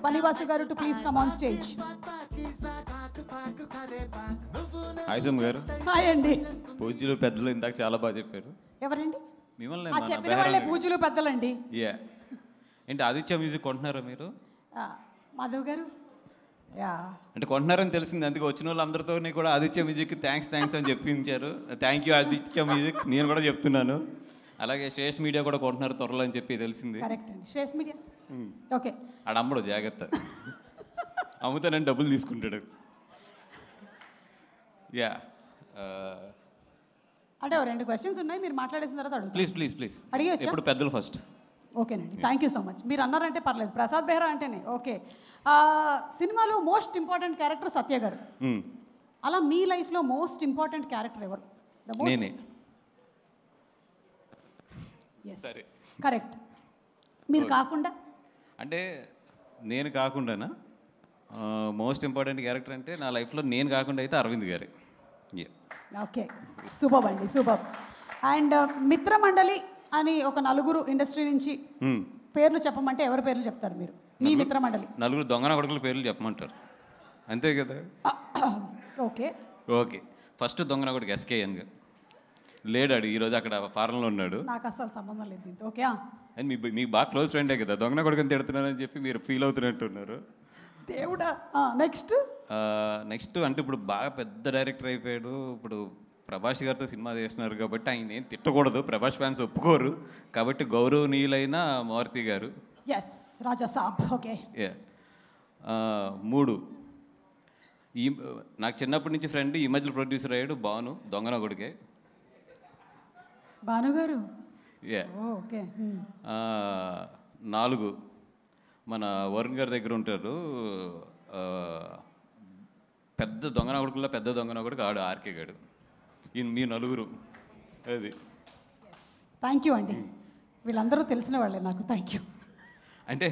Vanivasu garu to please come on stage. Hi Som గారు. Hi అండి. పూజలు పెద్దలు ఇందాక చాలా బాగా చెప్పారు. ఎవరండి? మిమ్మల్ని ఆ చెప్పిన వాళ్ళే పూజలు పెద్దలండి. యా ఏంటి ఆదిత్య మ్యూజిక్ కొంటున్నారా మీరు? మాధవ్ గారు యా అంటే కొంటున్నారని తెలిసింది, అందుకే వచ్చిన వాళ్ళందరితో కూడా ఆదిత్య మ్యూజిక్ థ్యాంక్స్ అని చెప్పించారు. Thank you Aditya music. నేను కూడా చెప్తున్నాను. అలాగే శ్రేష్ మీడియా కూడా కొంటున్నారు త్వరలో అని చెప్పి తెలిసింది. కరెక్ట్ అండి. Shresh media okay. ఆడ అమ్మడు జాగ్రత్త, అమ్ముతానని డబ్బులు తీసుకుంటాడు. యా అంటే 2 క్వశ్చన్స్ ఉన్నాయి, మీరు మాట్లాడేసిన తర్వాత అడుగుతాను. ప్లీజ్ అడిగేయచ్చా? ఇప్పుడు పెద్దలు ఫస్ట్. ఓకేనండి, థ్యాంక్ యూ సో మచ్. మీరు అన్నారంటే పర్లేదు. ప్రసాద్ బెహ్రా అంటేనే ఓకే. సినిమాలో మోస్ట్ ఇంపార్టెంట్ క్యారెక్టర్ సత్య గారు. అలా మీ లైఫ్లో మోస్ట్ ఇంపార్టెంట్ క్యారెక్టర్ ఎవరు? నేనే. కరెక్ట్. మీరు కాకుండా అంటే నేను కాకుండానా? మోస్ట్ ఇంపార్టెంట్ క్యారెక్టర్ అంటే నా లైఫ్లో నేను కాకుండా అయితే అరవింద్ గారే. ఓకే, సూపర్ అండి, సూపర్. అండ్ మిత్రమండలి అని ఒక నలుగురు ఇండస్ట్రీ నుంచి పేర్లు చెప్పమంటే ఎవరి పేర్లు చెప్తారు మీరు? మీ మిత్రమండలి నలుగురు దొంగన కొడుకుల పేర్లు చెప్పమంటారు, అంతే కదా? ఓకే ఫస్ట్ దొంగన కొడుకు ఎస్కేఎన్ గా లేడాడు, ఈరోజు అక్కడ ఫారెన్లో ఉన్నాడు. నాకు అసలు సంబంధం లేదు దీంతో. ఓకే, అండ్ మీకు బాగా క్లోజ్ ఫ్రెండే కదా, దొంగన కొడుకుని తిడుతున్నారని చెప్పి మీరు ఫీల్ అవుతున్నట్టున్నారు. దేవుడా. నెక్స్ట్ అంటే ఇప్పుడు బాగా పెద్ద డైరెక్టర్ అయిపోయాడు. ఇప్పుడు ప్రభాస్ గారితో సినిమా చేస్తున్నారు కాబట్టి ఆయన ఏం తిట్టకూడదు, ప్రభాస్ ఫ్యాన్స్ ఒప్పుకోరు కాబట్టి గౌరవనీయులైన మారుతి గారు. ఎస్ రాజా సాబ్. ఓకే. 3 ఈ నాకు చిన్నప్పటి నుంచి ఫ్రెండ్, ఈ మధ్యలో ప్రొడ్యూసర్ అయ్యాడు భాను, దొంగన కొడుకే. భాను గారు. ఓకే. 4 మన వరుణ్ గారి దగ్గర ఉంటారు, పెద్ద దొంగన కొడుకుల్లో పెద్ద దొంగన కొడుకు ఆడు ఆర్కే గాడు. మీ నలుగురు అది. థ్యాంక్ యూ అండి, వీళ్ళందరూ తెలిసిన వాళ్ళే నాకు. Thank you. అంటే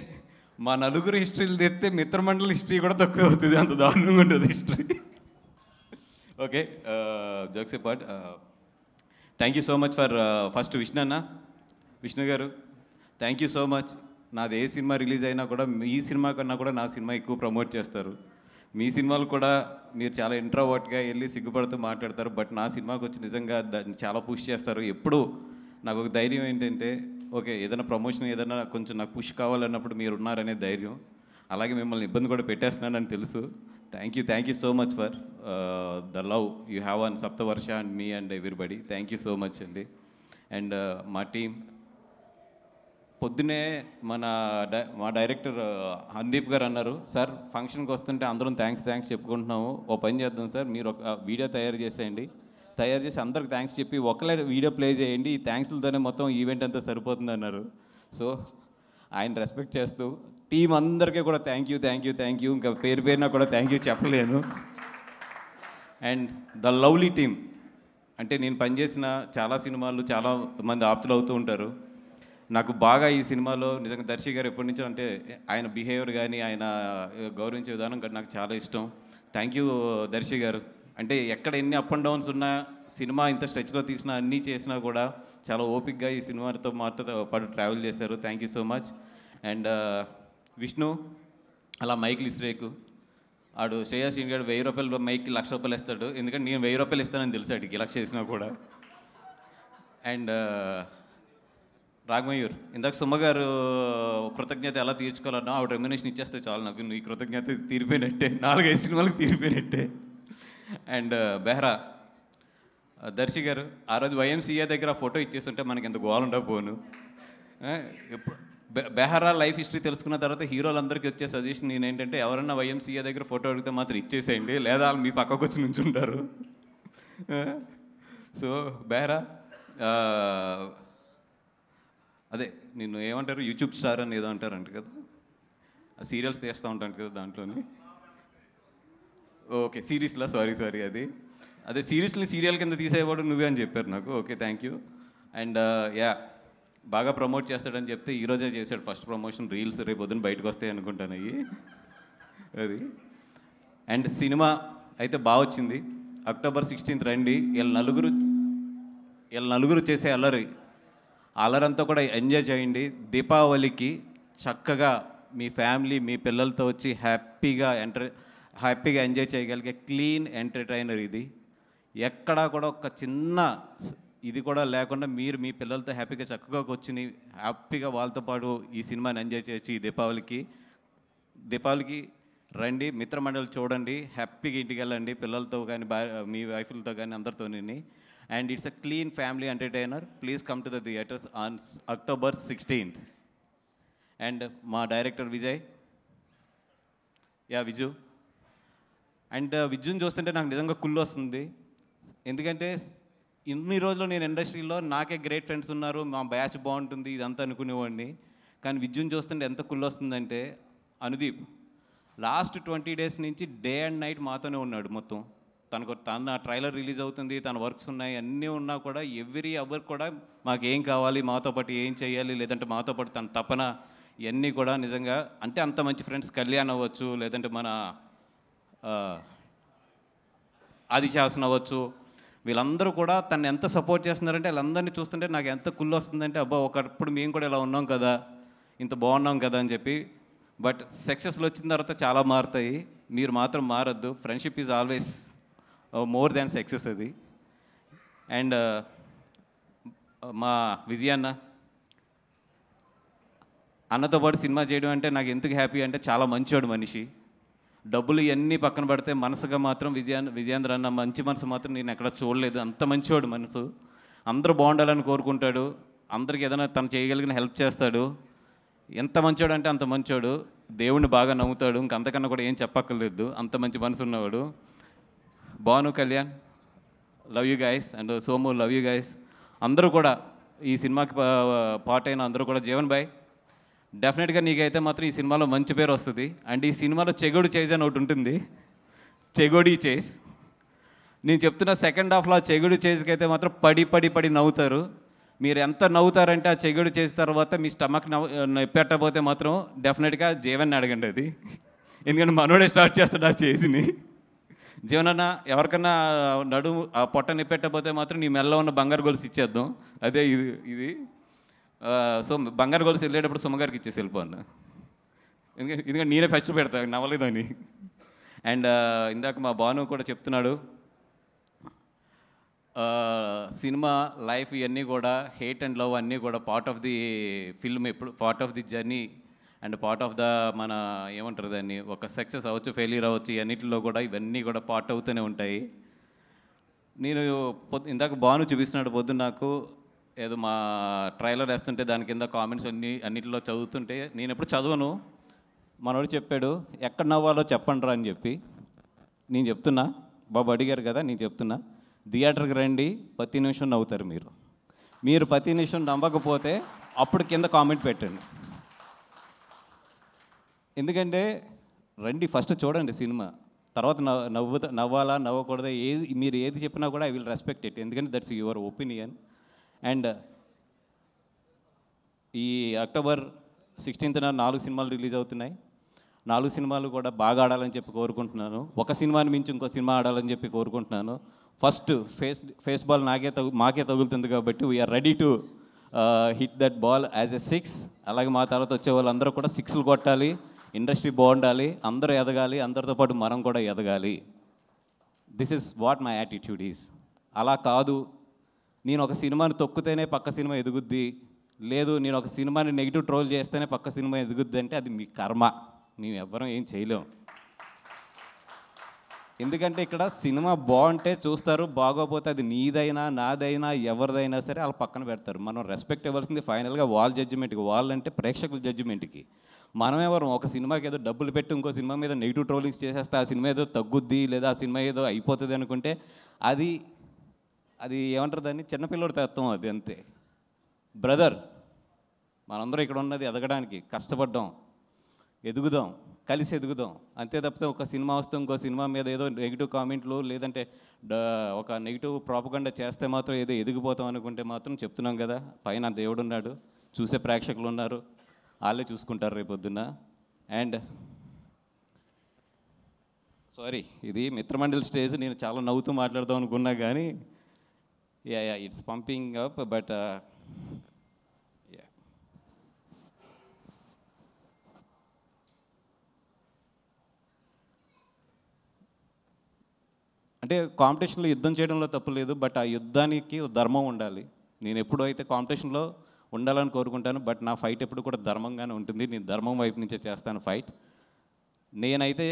మా నలుగురు హిస్టరీలు తెస్తే మిత్రమండలి హిస్టరీ కూడా తక్కువ అవుతుంది, అంత దారుణంగా ఉంటుంది history. Okay, jokes apart, thank you so much for first Vishnu గారు థ్యాంక్ యూ సో మచ్. నాది ఏ సినిమా రిలీజ్ అయినా కూడా ఈ సినిమా కన్నా కూడా నా సినిమా ఎక్కువ ప్రమోట్ చేస్తారు. మీ సినిమాలు కూడా మీరు చాలా ఇంట్రోవర్ట్గా వెళ్ళి సిగ్గుపడుతూ మాట్లాడతారు, బట్ నా సినిమాకి వచ్చి నిజంగా దాన్ని చాలా పుష్ చేస్తారు. ఎప్పుడు నాకు ఒక ధైర్యం ఏంటంటే, ఓకే ఏదైనా ప్రమోషన్ ఏదైనా కొంచెం నాకు పుష్ కావాలన్నప్పుడు మీరు ఉన్నారనే ధైర్యం. అలాగే మిమ్మల్ని ఇబ్బంది కూడా పెట్టేస్తున్నానని తెలుసు. Thank you so much for the love you have on Saptavarsha and మీ and everybody. Thank you so much అండి. అండ్ మా టీం పొద్దునే మా డైరెక్టర్ హందీప్ గారు అన్నారు, సార్ ఫంక్షన్కి వస్తుంటే అందరం థ్యాంక్స్ చెప్పుకుంటున్నాము, ఓ పని చేద్దాం సార్, మీరు ఒక వీడియో తయారు చేసి అందరికి థ్యాంక్స్ చెప్పి ఒకలే వీడియో ప్లే చేయండి, ఈ థ్యాంక్స్లతోనే మొత్తం ఈవెంట్ అంతా సరిపోతుంది అన్నారు. సో ఆయన రెస్పెక్ట్ చేస్తూ టీం అందరికీ కూడా థ్యాంక్ యూ, ఇంకా పేరున కూడా థ్యాంక్ యూ చెప్పలేను. అండ్ ద లవ్లీ టీమ్, అంటే నేను పనిచేసిన చాలా సినిమాలు చాలా మంది ఆప్తులు అవుతూ ఉంటారు. నాకు బాగా ఈ సినిమాలో నిజంగా దర్శి గారు ఎప్పటి నుంచో అంటే ఆయన బిహేవియర్ కానీ ఆయన గౌరవించే విధానం నాకు చాలా ఇష్టం. థ్యాంక్ యూ దర్శి గారు. అంటే ఎక్కడ ఎన్ని అప్ అండ్ డౌన్స్ ఉన్నా, సినిమా ఇంత స్ట్రెచ్లో తీసినా అన్నీ చేసినా కూడా చాలా ఓపిక్గా ఈ సినిమాతో మాతో పాటు ట్రావెల్ చేశారు. Thank you so much. And Vishnu అలా మైక్లు ఇస్రేకు ఆడు శ్రేయస్ గారు 1000 రూపాయలు మైక్కి 1,00,000 రూపాయలు ఇస్తాడు, ఎందుకంటే నేను 1000 రూపాయలు ఇస్తానని తెలుసు అడిగి 1,00,000 చేసినా కూడా. అండ్ రాఘమయూర్, ఇందాక సుమ్మ గారు కృతజ్ఞత ఎలా తీర్చుకోవాలన్నా ఆవిడ రెమ్యునేషన్ ఇచ్చేస్తే చాలు, నాకు నీ కృతజ్ఞత తీరిపోయినట్టే, 4-5 సినిమాలకు తీరిపోయినట్టే. అండ్ బెహ్రా దర్శి గారు, ఆ రోజు YMCA దగ్గర ఫోటో ఇచ్చేస్తుంటే మనకి ఎంత గోవాలంటా పోను. బెహ్రా లైఫ్ హిస్టరీ తెలుసుకున్న తర్వాత హీరోలందరికీ వచ్చే సజెషన్ నేనేంటంటే, ఎవరన్నా YMCA దగ్గర ఫోటో అడిగితే మాత్రం ఇచ్చేసేయండి, లేదా వాళ్ళు మీ పక్కకు వచ్చి నుంచుంటారు. సో బెహ్రా అదే నిన్ను ఏమంటారు, యూట్యూబ్ స్టార్ అని ఏదో అంటారంట కదా, సీరియల్స్ తీస్తూ ఉంటాను కదా దాంట్లోని. ఓకే సిరీస్లో సారీ అది అదే సిరీస్ని సీరియల్ కింద తీసేవాడు నువ్వే అని చెప్పారు నాకు. Okay thank you. అండ్ బాగా ప్రమోట్ చేస్తాడని చెప్తే ఈరోజే చేశాడు ఫస్ట్ ప్రమోషన్, రీల్స్ రేపు పొద్దున బయటకు వస్తాయి అనుకుంటాను అవి అది. అండ్ సినిమా అయితే బాగా వచ్చింది. October 16th రండి. వీళ్ళ నలుగురు చేసే అల్లరంతా కూడా ఎంజాయ్ చేయండి. దీపావళికి చక్కగా మీ ఫ్యామిలీ మీ పిల్లలతో వచ్చి హ్యాపీగా ఎంజాయ్ చేయగలిగే క్లీన్ ఎంటర్టైనర్ ఇది. ఎక్కడా కూడా ఒక చిన్న ఇది కూడా లేకుండా మీరు మీ పిల్లలతో హ్యాపీగా చక్కగా కూర్చుని హ్యాపీగా వాళ్ళతో పాటు ఈ సినిమాని ఎంజాయ్ చేయొచ్చు. ఈ దీపావళికి రండి, మిత్రమండలి చూడండి, హ్యాపీగా ఇంటికి వెళ్ళండి పిల్లలతో కానీ మీ వైఫ్లతో కానీ అందరితోని. And it's a clean family entertainer. Please come to the theatres on October 16th. And మా డైరెక్టర్ విజయ్, విజు. అండ్ విజుని చూస్తుంటే నాకు నిజంగా కుళ్ళు వస్తుంది. ఎందుకంటే ఇన్ని రోజులు నేను ఇండస్ట్రీలో నాకే గ్రేట్ ఫ్రెండ్స్ ఉన్నారు, మా బ్యాచ్ బాగుంటుంది ఇదంతా అనుకునేవాడిని. కానీ విజుని చూస్తుంటే ఎంత కుళ్ళు వస్తుందంటే, అనుదీప్ లాస్ట్ 20 days నుంచి డే అండ్ నైట్ మాతోనే ఉన్నాడు మొత్తం. తన ట్రైలర్ రిలీజ్ అవుతుంది, తన వర్క్స్ ఉన్నాయి, అన్నీ ఉన్నా కూడా ఎవ్రీ అవర్ కూడా మాకేం కావాలి, మాతో పాటు ఏం చేయాలి, లేదంటే మాతో పాటు తన తపన, ఇవన్నీ కూడా నిజంగా అంటే అంత మంచి ఫ్రెండ్స్ కళ్యాణ్ అవ్వచ్చు, లేదంటే మన ఆదిశాసన్ అవ్వచ్చు, వీళ్ళందరూ కూడా తను ఎంత సపోర్ట్ చేస్తున్నారంటే వాళ్ళందరినీ చూస్తుంటే నాకు ఎంత కుళ్ళు వస్తుందంటే, అబ్బా ఒకప్పుడు మేము కూడా ఇలా ఉన్నాం కదా, ఇంత బాగున్నాం కదా అని చెప్పి. బట్ సక్సెస్లు వచ్చిన తర్వాత చాలా మారుతాయి, మీరు మాత్రం మారద్దు. Friendship is always more than success అది. అండ్ మా విజయ్ అన్నతో పాటు సినిమా చేయడం అంటే నాకు ఎందుకు హ్యాపీ అంటే, చాలా మంచివాడు మనిషి. డబ్బులు ఇవన్నీ పక్కన పడితే మనసుగా మాత్రం విజయేంద్ర అన్న మంచి మనసు మాత్రం నేను ఎక్కడ చూడలేదు. అంత మంచివాడు మనసు, అందరూ బాగుండాలని కోరుకుంటాడు, అందరికి ఏదైనా తను చేయగలిగిన హెల్ప్ చేస్తాడు. ఎంత మంచోడు అంటే అంత మంచోడు, దేవుణ్ణి బాగా నమ్ముతాడు, ఇంకంతకన్నా కూడా ఏం చెప్పక్కర్లేదు, అంత మంచి మనసు ఉన్నవాడు. Bhanu, Kalyan, love you guys. And Somu, love you guys. అందరూ కూడా ఈ సినిమాకి పార్ట్ అయిన అందరూ కూడా, జీవన్ బాయ్ డెఫినెట్గా నీకైతే మాత్రం ఈ సినిమాలో మంచి పేరు వస్తుంది. అండ్ ఈ సినిమాలో చెగోడి చేజ్ అని ఒకటి ఉంటుంది, చెగోడి చేజ్. నేను చెప్తున్న సెకండ్ హాఫ్లో ఆ చెగోడి చేజ్కి అయితే మాత్రం పడి నవ్వుతారు. మీరు ఎంత నవ్వుతారంటే ఆ చెగోడి చేసిన తర్వాత మీ స్టమక్ పెట్టకపోతే మాత్రం డెఫినెట్గా జీవన్ని అడగండి అది, ఎందుకంటే మనోడే స్టార్ట్ చేస్తాడు ఆ చేజ్ని. జీవనన్న ఎవరికన్నా నడుము ఆ పొట్ట నిప్పెట్టకపోతే మాత్రం నీ మెల్ల ఉన్న బంగారు గొలుసు ఇచ్చేద్దాం, అదే ఇది. సో బంగారు గొలుసు వెళ్ళేటప్పుడు సుమ్మగారికి ఇచ్చేసి వెళ్ళిపోను, ఎందుకంటే నేనే ఫస్ట్ పెడతాను నవ్వలేదని. అండ్ ఇందాక మా భాను కూడా చెప్తున్నాడు, సినిమా లైఫ్ ఇవన్నీ కూడా హేట్ అండ్ లవ్ అన్నీ కూడా పార్ట్ ఆఫ్ ది ఫిల్మ్, ఎప్పుడు part of the journey and part of the మన ఏమంటారు దాన్ని, ఒక సక్సెస్ అవ్వచ్చు, ఫెయిల్యూర్ అవ్వచ్చు, అన్నిటిలో కూడా ఇవన్నీ కూడా పార్ట్ అవుతూనే ఉంటాయి. నేను ఇందాక భాను చూపిస్తున్నాడు పొద్దున్న నాకు, ఏదో మా ట్రైలర్ వేస్తుంటే దాని కింద కామెంట్స్ అన్నిటిలో చదువుతుంటే, నేను ఎప్పుడు చదవను, మనోడు చెప్పాడు ఎక్కడ నవ్వాలో చెప్పండి రా అని చెప్పి. నేను చెప్తున్నా, బాబు అడిగారు కదా, నేను చెప్తున్నా, థియేటర్కి రండి, ప్రతి నిమిషం నవ్వుతారు మీరు ప్రతి నిమిషం నవ్వకపోతే అప్పుడు కింద కామెంట్ పెట్టండి. ఎందుకంటే రండి, ఫస్ట్ చూడండి సినిమా, తర్వాత నవ్వాలా నవ్వకూడదా మీరు ఏది చెప్పినా కూడా ఐ విల్ రెస్పెక్ట్ ఇట్, ఎందుకంటే దట్స్ యువర్ ఒపీనియన్. అండ్ ఈ October 16th 4 సినిమాలు రిలీజ్ అవుతున్నాయి. 4 సినిమాలు కూడా బాగా ఆడాలని చెప్పి కోరుకుంటున్నాను. ఒక సినిమాని మించి ఇంకో సినిమా ఆడాలని చెప్పి కోరుకుంటున్నాను. ఫస్ట్ ఫేస్ బాల్ మాకే తగులుతుంది కాబట్టి we are ready to hit that ball as a 6. అలాగే మా తర్వాత వచ్చే వాళ్ళందరూ కూడా 6లు కొట్టాలి, ఇండస్ట్రీ బాగుండాలి, అందరూ ఎదగాలి, అందరితో పాటు మనం కూడా ఎదగాలి. This is what my attitude is. అలా కాదు నేను ఒక సినిమాని తొక్కితేనే పక్క సినిమా ఎదుగుద్ది, లేదు నేను ఒక సినిమాని నెగిటివ్ ట్రోల్ చేస్తేనే పక్క సినిమా ఎదుగుద్ది అంటే అది మీ కర్మ, మేము ఎవ్వరం ఏం చేయలేం. ఎందుకంటే ఇక్కడ సినిమా బాగుంటే చూస్తారు, బాగోపోతే అది నీదైనా నాదైనా ఎవరిదైనా సరే వాళ్ళు పక్కన పెడతారు. మనం రెస్పెక్ట్ ఇవ్వాల్సింది ఫైనల్గా వాళ్ళ జడ్జిమెంట్కి, వాళ్ళంటే ప్రేక్షకుల జడ్జిమెంట్కి. మనం ఎవరు ఒక సినిమాకి ఏదో డబ్బులు పెట్టి ఇంకో సినిమా మీద నెగిటివ్ ట్రోలింగ్స్ చేసేస్తే ఆ సినిమా ఏదో తగ్గుద్ది, లేదా ఆ సినిమా ఏదో అయిపోతుంది అనుకుంటే అది ఏమంటారు దాన్ని, చిన్నపిల్లడి తత్వం అది, అంతే. బ్రదర్, మనందరం ఇక్కడ ఉన్నది ఎదగడానికి, కష్టపడ్డాం, ఎదుగుదాం, కలిసి ఎదుగుదాం, అంతే తప్పితే ఒక సినిమా వస్తే ఇంకో సినిమా మీద ఏదో నెగిటివ్ కామెంట్లు లేదంటే ఒక నెగిటివ్ ప్రాపగండా చేస్తే మాత్రం ఏదో ఎదిగిపోతాం అనుకుంటే మాత్రం చెప్తున్నాం కదా, పైన దేవుడు ఉన్నాడు, చూసే ప్రేక్షకులు ఉన్నారు, వాళ్ళే చూసుకుంటారు రేపొద్దున్న. అండ్ సారీ, ఇది మిత్రమండలి స్టేజ్, నేను చాలా నవ్వుతూ మాట్లాడదాం అనుకున్నా కానీ ఇట్స్ పంపింగ్ అప్, బట్ అంటే కాంపిటీషన్లో యుద్ధం చేయడంలో తప్పు లేదు, బట్ ఆ యుద్ధానికి ధర్మం ఉండాలి. నేను ఎప్పుడు అయితే కాంపిటీషన్లో ఉండాలని కోరుకుంటాను, బట్ నా ఫైట్ ఎప్పుడు కూడా ధర్మంగానే ఉంటుంది. నేను ధర్మం వైపు నుంచే చేస్తాను ఫైట్. నేనైతే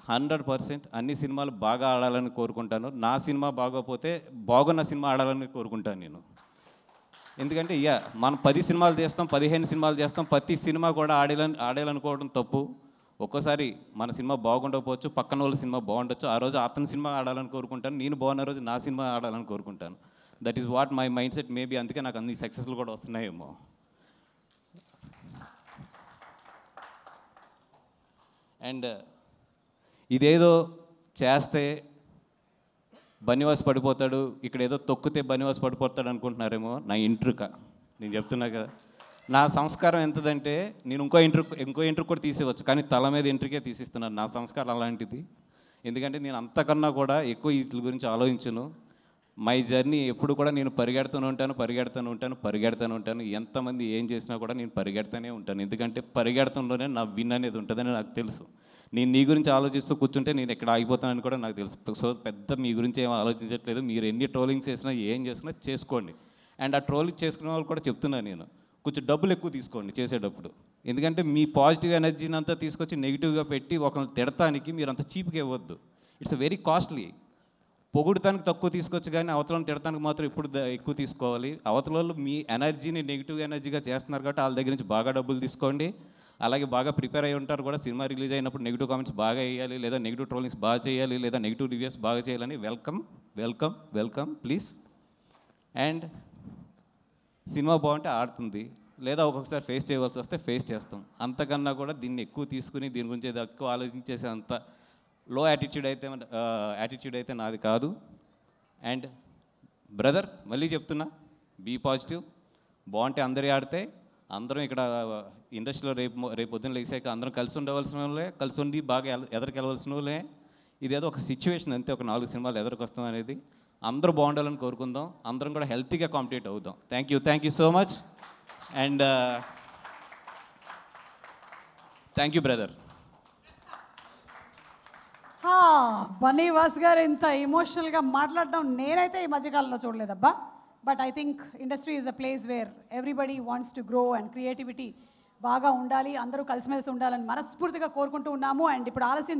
100% అన్ని సినిమాలు బాగా ఆడాలని కోరుకుంటాను. నా సినిమా బాగోకపోతే బాగున్న సినిమా ఆడాలని కోరుకుంటాను నేను. ఎందుకంటే మనం 10 సినిమాలు చేస్తాం, 15 సినిమాలు చేస్తాం, ప్రతి సినిమా కూడా ఆడాలనుకోవడం తప్పు. ఒక్కోసారి మన సినిమా బాగుండకపోవచ్చు, పక్కన వాళ్ళ సినిమా బాగుండొచ్చు. ఆ రోజు అతని సినిమా ఆడాలని కోరుకుంటాను, నేను బాగున్న రోజు నా సినిమా ఆడాలని కోరుకుంటాను. That is what my mind set. Maybe అందుకే నాకు అన్ని సక్సెస్లు కూడా వస్తున్నాయేమో. అండ్ ఇదేదో చేస్తే బనివాస్ పడిపోతాడు, ఇక్కడ ఏదో తొక్కితే బనివాస్ పడిపోతాడు అనుకుంటున్నారేమో. నా ఇంట్రుక నేను చెప్తున్నా కదా, నా సంస్కారం ఎంతదంటే నేను ఇంకో ఇంట్రుక్ కూడా తీసేవచ్చు, కానీ తల మీద ఇంట్రుకే తీసిస్తున్నాను. నా సంస్కారం అలాంటిది. ఎందుకంటే నేను అంతకన్నా కూడా ఎక్కువ వీటి గురించి ఆలోచించను. మై జర్నీ ఎప్పుడు కూడా నేను పరిగెడుతూనే ఉంటాను. ఎంతమంది ఏం చేసినా కూడా నేను పరిగెడుతూనే ఉంటాను. ఎందుకంటే పరిగెడతంలోనే నా విన్ అనేది ఉంటుందని నాకు తెలుసు. నేను నీ గురించి ఆలోచిస్తూ కూర్చుంటే నేను ఎక్కడ ఆగిపోతానని కూడా నాకు తెలుసు. సో పెద్ద మీ గురించి ఏం ఆలోచించట్లేదు. మీరు ఎన్ని ట్రోలింగ్స్ చేసినా ఏం చేసినా చేసుకోండి. అండ్ ఆ ట్రోలింగ్ చేసుకునే వాళ్ళు కూడా చెప్తున్నాను నేను, కొంచెం డబ్బులు ఎక్కువ తీసుకోండి చేసేటప్పుడు. ఎందుకంటే మీ పాజిటివ్ ఎనర్జీని అంతా తీసుకొచ్చి నెగిటివ్గా పెట్టి ఒకరిని తిడటానికి మీరు అంత చీప్గా ఇవ్వద్దు. It's very costly. పొగుడుతానికి తక్కువ తీసుకోవచ్చు, కానీ అవతలను తిడటానికి మాత్రం ఎప్పుడు ఎక్కువ తీసుకోవాలి. అవతలలో మీ ఎనర్జీని నెగిటివ్ ఎనర్జీగా చేస్తున్నారు కాబట్టి వాళ్ళ దగ్గర నుంచి బాగా డబ్బులు తీసుకోండి. అలాగే బాగా ప్రిపేర్ అయ్యి ఉంటారు కూడా. సినిమా రిలీజ్ అయినప్పుడు నెగిటివ్ కామెంట్స్ బాగా వేయాలి, లేదా నెగిటివ్ ట్రోలింగ్స్ బాగా చేయాలి, లేదా నెగిటివ్ రివ్యూస్ బాగా చేయాలని వెల్కమ్ ప్లీజ్. అండ్ సినిమా బాగుంటే ఆడుతుంది, లేదా ఒక్కొక్కసారి ఫేస్ చేయవలసి వస్తే ఫేస్ చేస్తాం. అంతకన్నా కూడా దీన్ని ఎక్కువ తీసుకుని దీని గురించి ఏదో ఎక్కువ ఆలోచించేసే అంత లో యాటిట్యూడ్ అయితే నాది కాదు. అండ్ బ్రదర్ మళ్ళీ చెప్తున్నా, బీ పాజిటివ్. బాగుంటే అందరి ఆడితే అందరం ఇక్కడ ఇండస్ట్రీలో రేపు పొద్దున్న లేసాక అందరం కలిసి ఉండవలసిన వాళ్ళే, కలిసి ఉండి బాగా ఎదరికెళ్ళవలసిన వాళ్ళే. ఇదేదో ఒక సిచ్యువేషన్ అంతే, ఒక 4 సినిమాలు ఎదరికొస్తాం అనేది. అందరూ బాగుండాలని కోరుకుందాం, అందరం కూడా హెల్తీగా కాంపిటేట్ అవుదాం. Thank you so much. And thank you brother. Bunnyvas గారు ఇంత ఎమోషనల్గా మాట్లాడడం నేనైతే ఈ మధ్యకాలంలో చూడలేదబ్బా. But I think industry is a place where everybody wants to grow and creativity బాగా ఉండాలి, అందరూ కలిసిమెలిసి ఉండాలని మనస్ఫూర్తిగా కోరుకుంటూ ఉన్నాము. అండ్ ఇప్పుడు ఆలస్యం